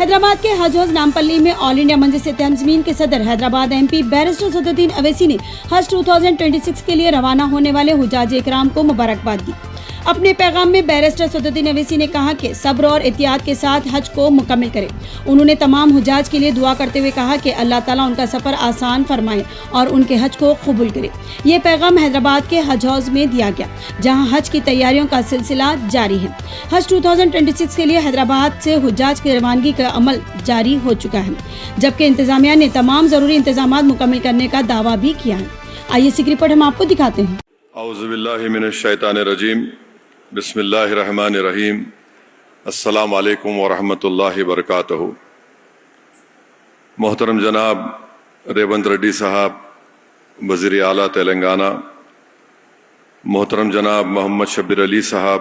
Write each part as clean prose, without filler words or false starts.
حیدرآباد کے حج ہاؤس نامپلی میں آل انڈیا مجلس اتحاد کے صدر Hyderabad M P barrister Sadruddin Owaisi نے حج 2026 کے لیے روانہ ہونے والے حجاج اکرام کو مبارکباد دی۔ اپنے پیغام میں بیرسٹر صدرالدین اویسی نے کہا کہ صبر اور احتیاط کے ساتھ حج کو مکمل کرے۔ انہوں نے تمام حجاج کے لیے دعا کرتے ہوئے کہا کہ اللہ تعالیٰ ان کا سفر آسان فرمائے اور ان کے حج کو قبول کرے۔ یہ پیغام حیدرآباد کے حج ہاؤس میں دیا گیا، جہاں حج کی تیاریوں کا سلسلہ جاری ہے۔ حج 2026 کے لیے حیدرآباد سے حجاج کی روانگی کا عمل جاری ہو چکا ہے، جبکہ انتظامیہ نے تمام ضروری انتظامات مکمل کرنے کا دعویٰ بھی کیا ہے۔ آئیے اس کی رپورٹ ہم آپ کو دکھاتے ہیں۔ اعوذ باللہ من الشیطان الرجیم، بسم اللہ الرحمن الرحیم، السلام علیکم ورحمۃ اللہ وبرکاتہ۔ محترم جناب ریونت ریڈی صاحب وزیر اعلیٰ تلنگانہ، محترم جناب محمد شبیر علی صاحب،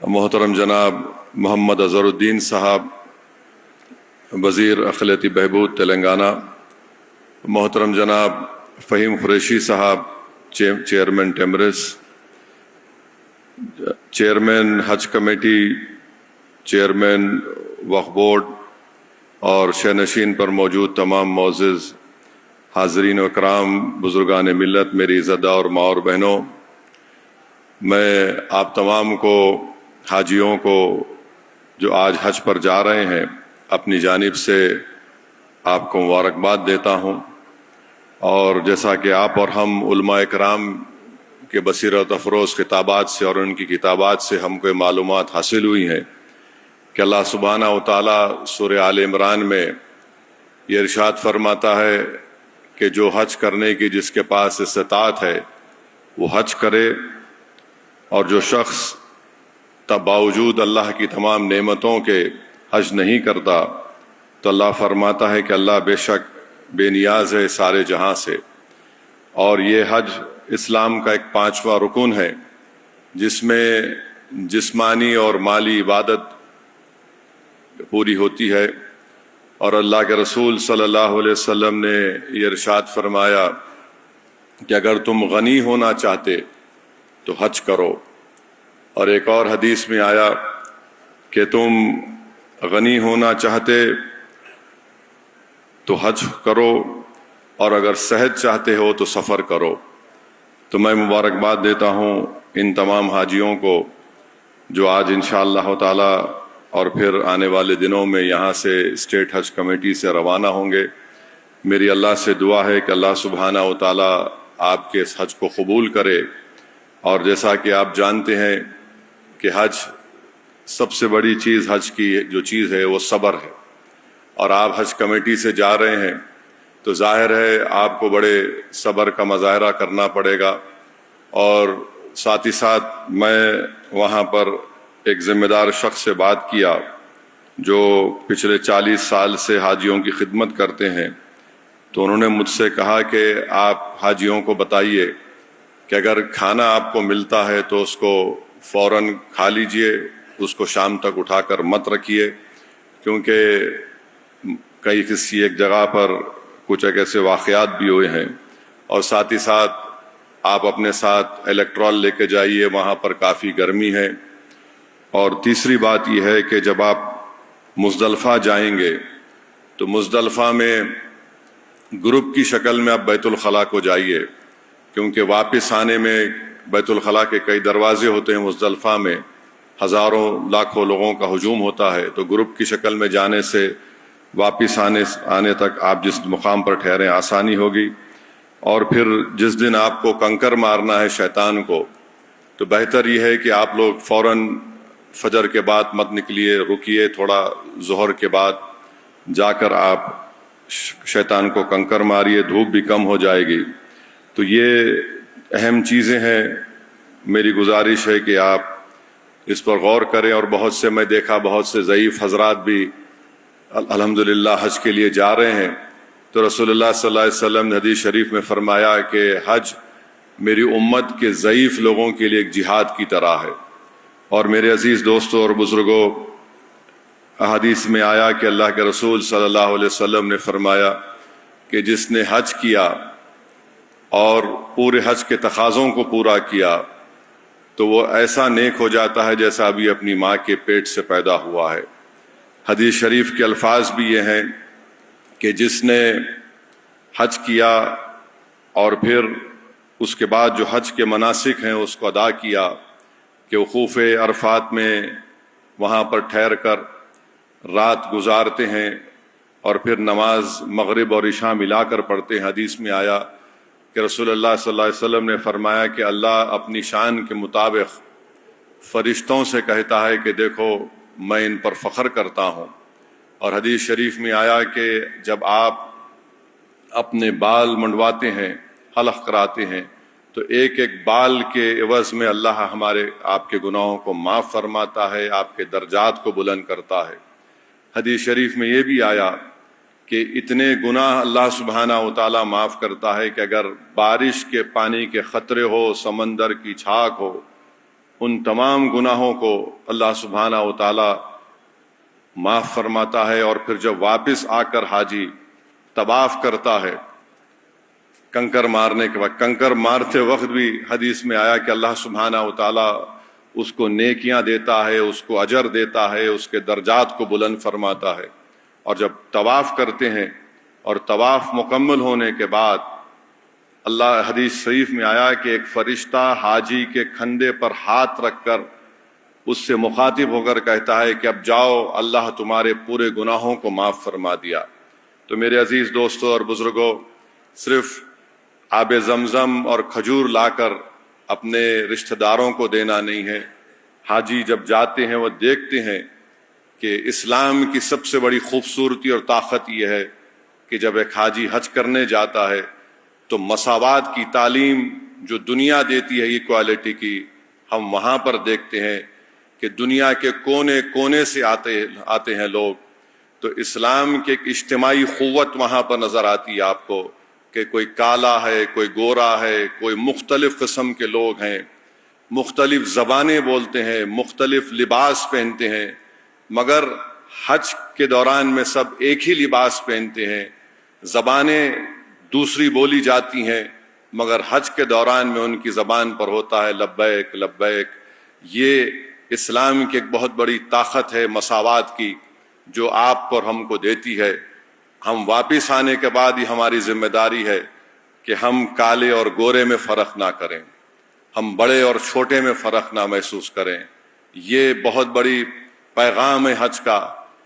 محترم جناب محمد اظہر الدین صاحب وزیر اقلیتی بہبود تلنگانہ، محترم جناب فہیم قریشی صاحب چیئرمین ٹیمرس، چیئرمین حج کمیٹی، چیئرمین وقف بورڈ اور شہنشین پر موجود تمام معزز حاضرین و اکرام، بزرگان ملت، میری عزت دار ماں اور بہنوں، میں آپ تمام کو، حاجیوں کو جو آج حج پر جا رہے ہیں، اپنی جانب سے آپ کو مبارکباد دیتا ہوں۔ اور جیسا کہ آپ اور ہم علماء کرام کے بصیرت افروز کتابات سے اور ان کی کتابات سے ہم کو معلومات حاصل ہوئی ہیں کہ اللہ سبحانہ و تعالیٰ سورہ آل عمران میں یہ ارشاد فرماتا ہے کہ جو حج کرنے کی جس کے پاس استطاعت ہے وہ حج کرے، اور جو شخص باوجود اللہ کی تمام نعمتوں کے حج نہیں کرتا تو اللہ فرماتا ہے کہ اللہ بے شک بے نیاز ہے سارے جہاں سے۔ اور یہ حج اسلام کا ایک 5واں رکن ہے، جس میں جسمانی اور مالی عبادت پوری ہوتی ہے، اور اللہ کے رسول صلی اللہ علیہ وسلم نے یہ ارشاد فرمایا کہ اگر تم غنی ہونا چاہتے تو حج کرو، اور ایک اور حدیث میں آیا کہ تم غنی ہونا چاہتے تو حج کرو، اور اگر صحت چاہتے ہو تو سفر کرو۔ تو میں مبارکباد دیتا ہوں ان تمام حاجیوں کو جو آج انشاءاللہ تعالی اور پھر آنے والے دنوں میں یہاں سے اسٹیٹ حج کمیٹی سے روانہ ہوں گے۔ میری اللہ سے دعا ہے کہ اللہ سبحانہ و تعالی آپ کے اس حج کو قبول کرے، اور جیسا کہ آپ جانتے ہیں کہ حج سب سے بڑی چیز، حج کی جو چیز ہے وہ صبر ہے، اور آپ حج کمیٹی سے جا رہے ہیں تو ظاہر ہے آپ کو بڑے صبر کا مظاہرہ کرنا پڑے گا۔ اور ساتھ ہی ساتھ میں وہاں پر ایک ذمہ دار شخص سے بات کیا جو پچھلے 40 سال سے حاجیوں کی خدمت کرتے ہیں، تو انہوں نے مجھ سے کہا کہ آپ حاجیوں کو بتائیے کہ اگر کھانا آپ کو ملتا ہے تو اس کو فوراً کھا لیجئے، اس کو شام تک اٹھا کر مت رکھیے، کیونکہ کئی کسی ایک جگہ پر کچھ ایک ایسے واقعات بھی ہوئے ہیں۔ اور ساتھ ہی ساتھ آپ اپنے ساتھ الیکٹرول لے کے جائیے، وہاں پر کافی گرمی ہے۔ اور تیسری بات یہ ہے کہ جب آپ مزدلفہ جائیں گے تو مزدلفہ میں گروپ کی شکل میں آپ بیت الخلاء کو جائیے، کیونکہ واپس آنے میں بیت الخلاء کے کئی دروازے ہوتے ہیں، مزدلفہ میں ہزاروں لاکھوں لوگوں کا ہجوم ہوتا ہے، تو گروپ کی شکل میں جانے سے واپس آنے تک آپ جس مقام پر ٹھہریں آسانی ہوگی۔ اور پھر جس دن آپ کو کنکر مارنا ہے شیطان کو، تو بہتر یہ ہے کہ آپ لوگ فوراً فجر کے بعد مت نکلیے، رکیے تھوڑا، ظہر کے بعد جا کر آپ شیطان کو کنکر ماریے، دھوپ بھی کم ہو جائے گی۔ تو یہ اہم چیزیں ہیں، میری گزارش ہے کہ آپ اس پر غور کریں۔ اور بہت سے میں دیکھا بہت سے ضعیف حضرات بھی الحمدللہ حج کے لیے جا رہے ہیں، تو رسول اللہ صلی اللہ علیہ وسلم نے حدیث شریف میں فرمایا کہ حج میری امت کے ضعیف لوگوں کے لیے ایک جہاد کی طرح ہے۔ اور میرے عزیز دوستوں اور بزرگوں، احادیث میں آیا کہ اللہ کے رسول صلی اللہ علیہ وسلم نے فرمایا کہ جس نے حج کیا اور پورے حج کے تقاضوں کو پورا کیا تو وہ ایسا نیک ہو جاتا ہے جیسا ابھی اپنی ماں کے پیٹ سے پیدا ہوا ہے۔ حدیث شریف کے الفاظ بھی یہ ہیں کہ جس نے حج کیا اور پھر اس کے بعد جو حج کے مناسک ہیں اس کو ادا کیا کہ وقوف عرفات میں وہاں پر ٹھہر کر رات گزارتے ہیں اور پھر نماز مغرب اور عشاء ملا کر پڑھتے ہیں. حدیث میں آیا کہ رسول اللہ صلی اللہ علیہ وسلم نے فرمایا کہ اللہ اپنی شان کے مطابق فرشتوں سے کہتا ہے کہ دیکھو میں ان پر فخر کرتا ہوں. اور حدیث شریف میں آیا کہ جب آپ اپنے بال منڈواتے ہیں، حلق کراتے ہیں، تو ایک ایک بال کے عوض میں اللہ آپ کے گناہوں کو معاف فرماتا ہے، آپ کے درجات کو بلند کرتا ہے. حدیث شریف میں یہ بھی آیا کہ اتنے گناہ اللہ سبحانہ و تعالیٰ معاف کرتا ہے کہ اگر بارش کے پانی کے قطرے ہو، سمندر کی چھاک ہو، ان تمام گناہوں کو اللہ سبحانہ و تعالیٰ معاف فرماتا ہے. اور پھر جب واپس آ کر حاجی طواف کرتا ہے کنکر مارنے کے بعد، کنکر مارتے وقت بھی حدیث میں آیا کہ اللہ سبحانہ و تعالیٰ اس کو نیکیاں دیتا ہے، اس کو اجر دیتا ہے، اس کے درجات کو بلند فرماتا ہے. اور جب طواف کرتے ہیں اور طواف مکمل ہونے کے بعد اللہ حدیث شریف میں آیا کہ ایک فرشتہ حاجی کے کھندے پر ہاتھ رکھ کر اس سے مخاطب ہو کر کہتا ہے کہ اب جاؤ، اللہ تمہارے پورے گناہوں کو معاف فرما دیا. تو میرے عزیز دوستوں اور بزرگوں، صرف آب زمزم اور کھجور لا کر اپنے رشتہ داروں کو دینا نہیں ہے. حاجی جب جاتے ہیں وہ دیکھتے ہیں کہ اسلام کی سب سے بڑی خوبصورتی اور طاقت یہ ہے کہ جب ایک حاجی حج کرنے جاتا ہے تو مساوات کی تعلیم جو دنیا دیتی ہے ایکوالٹی کی، ہم وہاں پر دیکھتے ہیں کہ دنیا کے کونے کونے سے آتے ہیں لوگ. تو اسلام کی ایک اجتماعی قوت وہاں پر نظر آتی ہے آپ کو کہ کوئی کالا ہے، کوئی گورا ہے، کوئی مختلف قسم کے لوگ ہیں، مختلف زبانیں بولتے ہیں، مختلف لباس پہنتے ہیں، مگر حج کے دوران میں سب ایک ہی لباس پہنتے ہیں. زبانیں دوسری بولی جاتی ہیں مگر حج کے دوران میں ان کی زبان پر ہوتا ہے لبیک لبیک. یہ اسلام کی ایک بہت بڑی طاقت ہے مساوات کی جو آپ کو اور ہم کو دیتی ہے. ہم واپس آنے کے بعد ہی ہماری ذمہ داری ہے کہ ہم کالے اور گورے میں فرق نہ کریں، ہم بڑے اور چھوٹے میں فرق نہ محسوس کریں. یہ بہت بڑی پیغام ہے حج کا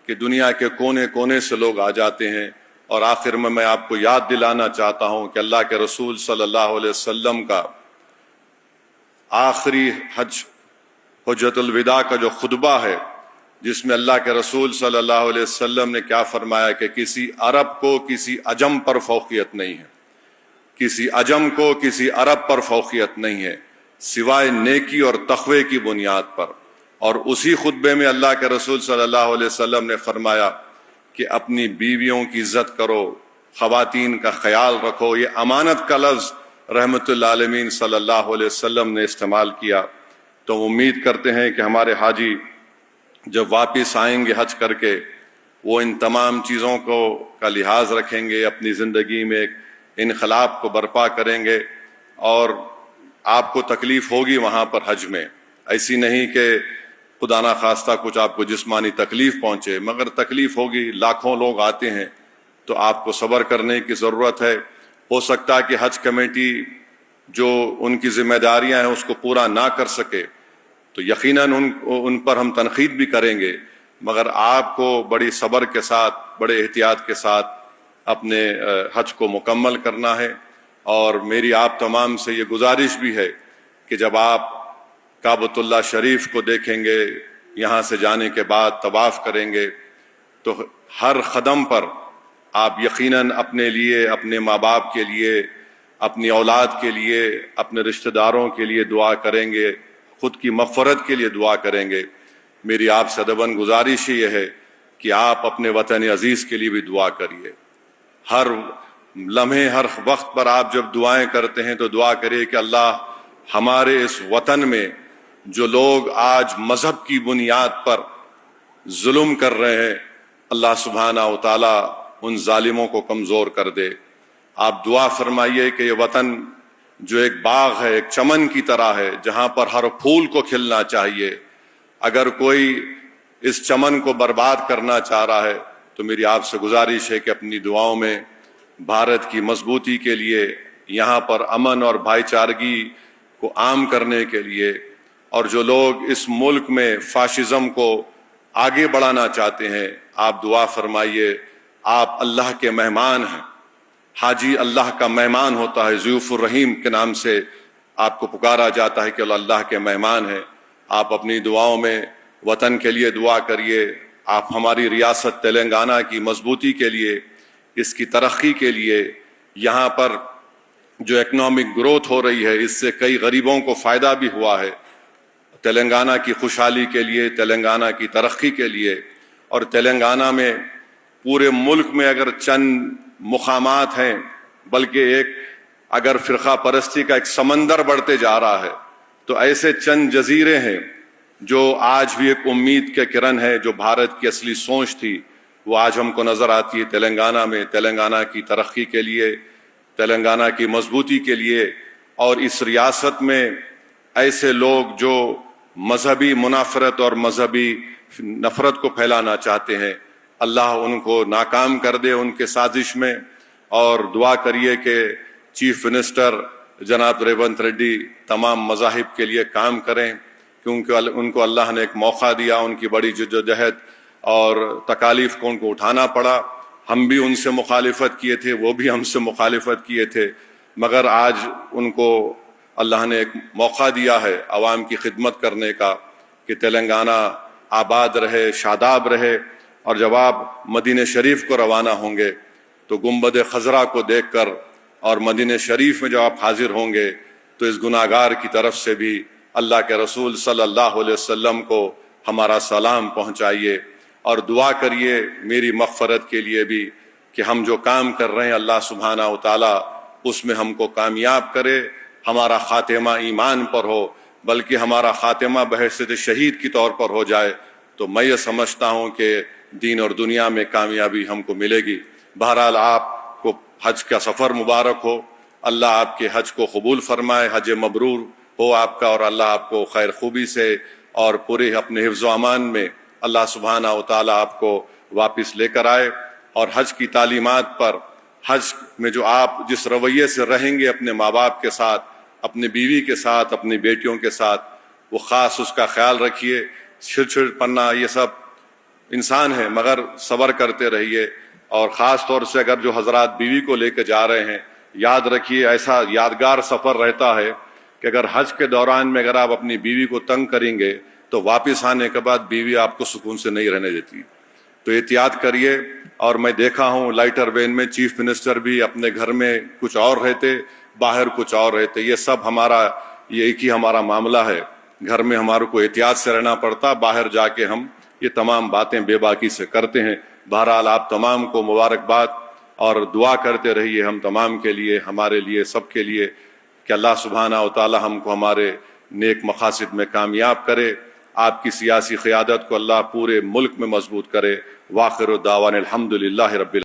کہ دنیا کے کونے کونے سے لوگ آ جاتے ہیں. اور آخر میں آپ کو یاد دلانا چاہتا ہوں کہ اللہ کے رسول صلی اللہ علیہ وسلم کا آخری حجۃ الوداع کا جو خطبہ ہے، جس میں اللہ کے رسول صلی اللہ علیہ وسلم نے کیا فرمایا کہ کسی عرب کو کسی عجم پر فوقیت نہیں ہے، کسی عجم کو کسی عرب پر فوقیت نہیں ہے سوائے نیکی اور تقوی کی بنیاد پر. اور اسی خطبے میں اللہ کے رسول صلی اللہ علیہ وسلم نے فرمایا کہ اپنی بیویوں کی عزت کرو، خواتین کا خیال رکھو. یہ امانت کا لفظ رحمت اللہ عالمین صلی اللہ علیہ وسلم نے استعمال کیا. تو امید کرتے ہیں کہ ہمارے حاجی جب واپس آئیں گے حج کر کے وہ ان تمام چیزوں کا لحاظ رکھیں گے، اپنی زندگی میں ایک انقلاب کو برپا کریں گے. اور آپ کو تکلیف ہوگی وہاں پر حج میں، ایسی نہیں کہ خدا نہ خواستہ کچھ آپ کو جسمانی تکلیف پہنچے، مگر تکلیف ہوگی. لاکھوں لوگ آتے ہیں تو آپ کو صبر کرنے کی ضرورت ہے. ہو سکتا ہے کہ حج کمیٹی جو ان کی ذمہ داریاں ہیں اس کو پورا نہ کر سکے تو یقیناً ان پر ہم تنقید بھی کریں گے، مگر آپ کو بڑی صبر کے ساتھ، بڑے احتیاط کے ساتھ اپنے حج کو مکمل کرنا ہے. اور میری آپ تمام سے یہ گزارش بھی ہے کہ جب آپ کعبۃ اللہ شریف کو دیکھیں گے، یہاں سے جانے کے بعد طواف کریں گے، تو ہر قدم پر آپ یقیناً اپنے لیے، اپنے ماں باپ کے لیے، اپنی اولاد کے لیے، اپنے رشتہ داروں کے لیے دعا کریں گے، خود کی مغفرت کے لیے دعا کریں گے. میری آپ سے ادباً گزارش یہ ہے کہ آپ اپنے وطن عزیز کے لیے بھی دعا کریے. ہر لمحے، ہر وقت پر آپ جب دعائیں کرتے ہیں تو دعا کریے کہ اللہ ہمارے اس وطن میں جو لوگ آج مذہب کی بنیاد پر ظلم کر رہے ہیں، اللہ سبحانہ و تعالیٰ ان ظالموں کو کمزور کر دے. آپ دعا فرمائیے کہ یہ وطن جو ایک باغ ہے، ایک چمن کی طرح ہے، جہاں پر ہر پھول کو کھلنا چاہیے. اگر کوئی اس چمن کو برباد کرنا چاہ رہا ہے، تو میری آپ سے گزارش ہے کہ اپنی دعاؤں میں بھارت کی مضبوطی کے لیے، یہاں پر امن اور بھائی چارگی کو عام کرنے کے لیے، اور جو لوگ اس ملک میں فاشزم کو آگے بڑھانا چاہتے ہیں، آپ دعا فرمائیے۔ آپ اللہ کے مہمان ہیں، حاجی اللہ کا مہمان ہوتا ہے، ضیوف الرحیم کے نام سے آپ کو پکارا جاتا ہے کہ اللہ کے مہمان ہیں۔ آپ اپنی دعاؤں میں وطن کے لیے دعا کریے، آپ ہماری ریاست تلنگانہ کی مضبوطی کے لیے، اس کی ترقی کے لیے، یہاں پر جو اکنامک گروتھ ہو رہی ہے اس سے کئی غریبوں کو فائدہ بھی ہوا ہے، تلنگانہ کی خوشحالی کے لیے، تلنگانہ کی ترقی کے لیے، اور تلنگانہ میں پورے ملک میں اگر چند مقامات ہیں، بلکہ ایک اگر فرقہ پرستی کا ایک سمندر بڑھتے جا رہا ہے، تو ایسے چند جزیرے ہیں جو آج بھی ایک امید کے کرن ہے، جو بھارت کی اصلی سوچ تھی وہ آج ہم کو نظر آتی ہے تلنگانہ میں، تلنگانہ کی ترقی کے لیے، تلنگانہ کی مضبوطی کے لیے۔ اور اس ریاست میں ایسے لوگ جو مذہبی منافرت اور مذہبی نفرت کو پھیلانا چاہتے ہیں، اللہ ان کو ناکام کر دے ان کے سازش میں، اور دعا کریے کہ چیف منسٹر جناب ریونت ریڈی تمام مذاہب کے لیے کام کریں، کیونکہ ان کو اللہ نے ایک موقع دیا، ان کی بڑی جدوجہد اور تکالیف کو ان کو اٹھانا پڑا۔ ہم بھی ان سے مخالفت کیے تھے، وہ بھی ہم سے مخالفت کیے تھے، مگر آج ان کو اللہ نے ایک موقع دیا ہے عوام کی خدمت کرنے کا، کہ تلنگانہ آباد رہے، شاداب رہے۔ اور جب آپ مدینہ شریف کو روانہ ہوں گے تو گنبد خضرا کو دیکھ کر، اور مدینہ شریف میں جب آپ حاضر ہوں گے تو اس گناہگار کی طرف سے بھی اللہ کے رسول صلی اللہ علیہ وسلم کو ہمارا سلام پہنچائیے، اور دعا کریے میری مغفرت کے لیے بھی، کہ ہم جو کام کر رہے ہیں اللہ سبحانہ و تعالیٰ اس میں ہم کو کامیاب کرے، ہمارا خاتمہ ایمان پر ہو، بلکہ ہمارا خاتمہ بحیثیت شہید کی طور پر ہو جائے، تو میں یہ سمجھتا ہوں کہ دین اور دنیا میں کامیابی ہم کو ملے گی۔ بہرحال آپ کو حج کا سفر مبارک ہو، اللہ آپ کے حج کو قبول فرمائے، حج مبرور ہو آپ کا، اور اللہ آپ کو خیر خوبی سے اور پورے اپنے حفظ و امان میں اللہ سبحانہ و تعالیٰ آپ کو واپس لے کر آئے۔ اور حج کی تعلیمات پر، حج میں جو آپ جس رویے سے رہیں گے اپنے ماں باپ کے ساتھ، اپنی بیوی کے ساتھ، اپنی بیٹیوں کے ساتھ، وہ خاص اس کا خیال رکھیے۔ چھڑ پڑنا یہ سب انسان ہے، مگر صبر کرتے رہیے، اور خاص طور سے اگر جو حضرات بیوی کو لے کے جا رہے ہیں، یاد رکھیے ایسا یادگار سفر رہتا ہے کہ اگر حج کے دوران میں اگر آپ اپنی بیوی کو تنگ کریں گے تو واپس آنے کے بعد بیوی آپ کو سکون سے نہیں رہنے دیتی، تو احتیاط کریے۔ اور میں دیکھا ہوں لائٹر وین میں چیف منسٹر بھی اپنے گھر میں کچھ اور رہتے، باہر کچھ اور رہتے، یہ سب ہمارا یہ ایک ہی ہمارا معاملہ ہے، گھر میں ہمارے کو احتیاط سے رہنا پڑتا، باہر جا کے ہم یہ تمام باتیں بے باکی سے کرتے ہیں۔ بہرحال آپ تمام کو مبارکباد، اور دعا کرتے رہیے ہم تمام کے لیے، ہمارے لیے، سب کے لیے، کہ اللہ سبحانہ و تعالی ہم کو ہمارے نیک مقاصد میں کامیاب کرے، آپ کی سیاسی قیادت کو اللہ پورے ملک میں مضبوط کرے۔ وآخر دعوانا الحمدللہ رب العالمین۔